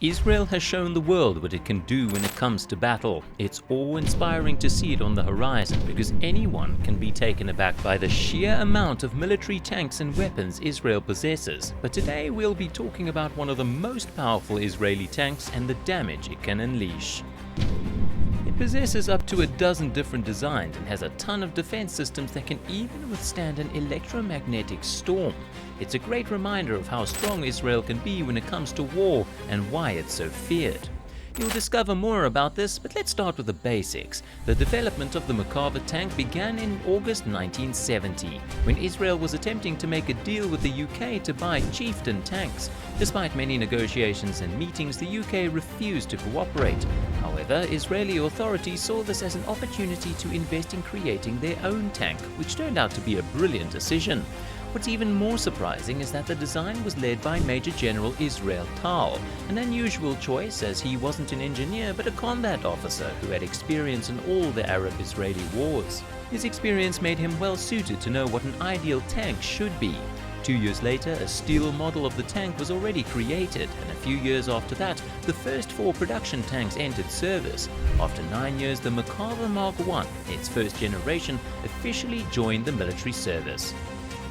Israel has shown the world what it can do when it comes to battle. It's awe-inspiring to see it on the horizon because anyone can be taken aback by the sheer amount of military tanks and weapons Israel possesses. But today we'll be talking about one of the most powerful Israeli tanks and the damage it can unleash. It possesses up to a dozen different designs and has a ton of defense systems that can even withstand an electromagnetic storm. It's a great reminder of how strong Israel can be when it comes to war and why it's so feared. You'll discover more about this, but let's start with the basics. The development of the Merkava tank began in August 1970, when Israel was attempting to make a deal with the UK to buy Chieftain tanks. Despite many negotiations and meetings, the UK refused to cooperate. However, Israeli authorities saw this as an opportunity to invest in creating their own tank, which turned out to be a brilliant decision. What's even more surprising is that the design was led by Major General Israel Tal, an unusual choice as he wasn't an engineer but a combat officer who had experience in all the Arab-Israeli wars. His experience made him well suited to know what an ideal tank should be. 2 years later, a steel model of the tank was already created, and a few years after that, the first 4 production tanks entered service. After 9 years, the Merkava Mark I, its first generation, officially joined the military service.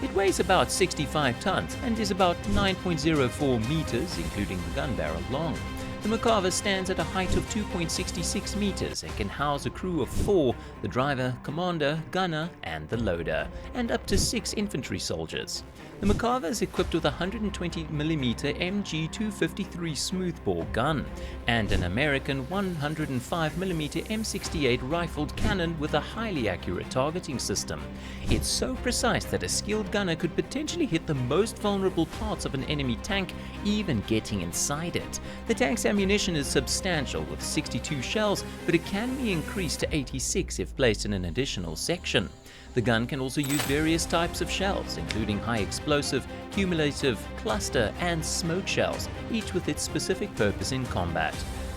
It weighs about 65 tons and is about 9.04 meters, including the gun barrel, long. The Merkava stands at a height of 2.66 meters and can house a crew of 4, the driver, commander, gunner, and the loader, and up to 6 infantry soldiers. The Merkava is equipped with a 120mm MG253 smoothbore gun and an American 105mm M68 rifled cannon with a highly accurate targeting system. It's so precise that a skilled gunner could potentially hit the most vulnerable parts of an enemy tank, even getting inside it. The tank's ammunition is substantial with 62 shells, but it can be increased to 86 if placed in an additional section. The gun can also use various types of shells, including high explosive, cumulative, cluster, and smoke shells, each with its specific purpose in combat.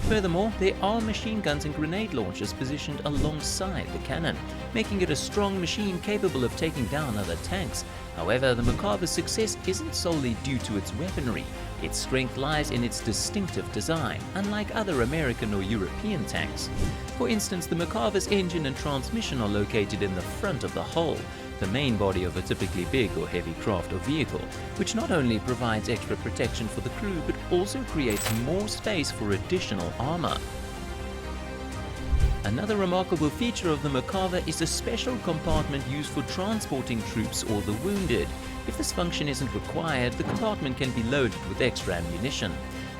Furthermore, there are machine guns and grenade launchers positioned alongside the cannon, making it a strong machine capable of taking down other tanks. However, the Merkava's success isn't solely due to its weaponry. Its strength lies in its distinctive design, unlike other American or European tanks. For instance, the Merkava's engine and transmission are located in the front of the hull, the main body of a typically big or heavy craft or vehicle, which not only provides extra protection for the crew but also creates more space for additional armor. Another remarkable feature of the Merkava is a special compartment used for transporting troops or the wounded. If this function isn't required, the compartment can be loaded with extra ammunition.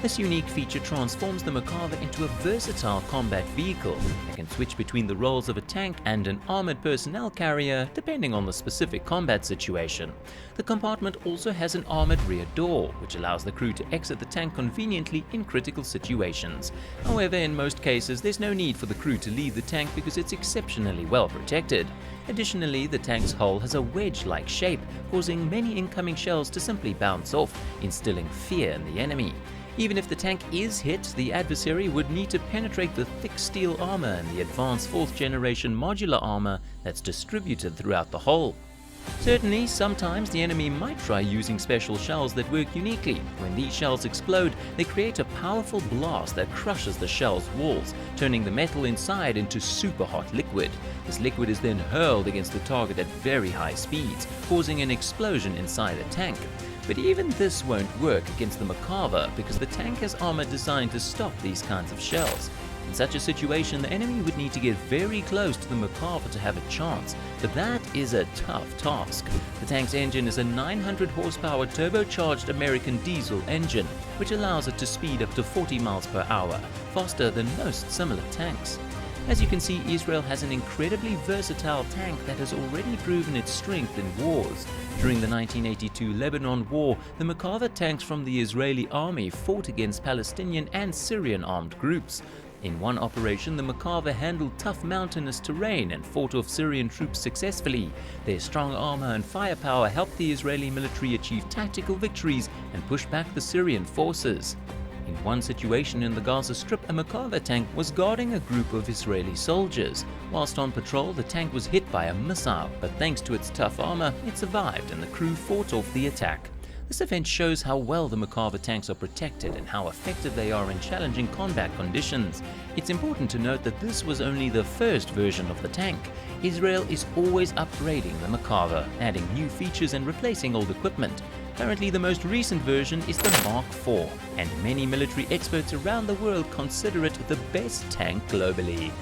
This unique feature transforms the Merkava into a versatile combat vehicle that can switch between the roles of a tank and an armored personnel carrier depending on the specific combat situation. The compartment also has an armored rear door, which allows the crew to exit the tank conveniently in critical situations. However, in most cases, there's no need for the crew to leave the tank because it's exceptionally well protected. Additionally, the tank's hull has a wedge-like shape, causing many incoming shells to simply bounce off, instilling fear in the enemy. Even if the tank is hit, the adversary would need to penetrate the thick steel armor and the advanced 4th generation modular armor that's distributed throughout the hull. Certainly, sometimes the enemy might try using special shells that work uniquely. When these shells explode, they create a powerful blast that crushes the shell's walls, turning the metal inside into super hot liquid. This liquid is then hurled against the target at very high speeds, causing an explosion inside the tank. But even this won't work against the Merkava because the tank has armor designed to stop these kinds of shells. In such a situation, the enemy would need to get very close to the Merkava to have a chance, but that is a tough task. The tank's engine is a 900 horsepower turbocharged American diesel engine, which allows it to speed up to 40 miles per hour, faster than most similar tanks. As you can see, Israel has an incredibly versatile tank that has already proven its strength in wars. During the 1982 Lebanon War, the Merkava tanks from the Israeli army fought against Palestinian and Syrian armed groups. In one operation, the Merkava handled tough mountainous terrain and fought off Syrian troops successfully. Their strong armor and firepower helped the Israeli military achieve tactical victories and push back the Syrian forces. In one situation in the Gaza Strip, a Merkava tank was guarding a group of Israeli soldiers. Whilst on patrol, the tank was hit by a missile, but thanks to its tough armor, it survived and the crew fought off the attack. This event shows how well the Merkava tanks are protected and how effective they are in challenging combat conditions. It's important to note that this was only the first version of the tank. Israel is always upgrading the Merkava, adding new features and replacing old equipment. Currently, the most recent version is the Mark IV, and many military experts around the world consider it the best tank globally.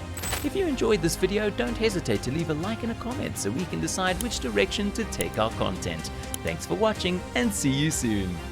If you enjoyed this video, don't hesitate to leave a like and a comment so we can decide which direction to take our content. Thanks for watching and see you soon.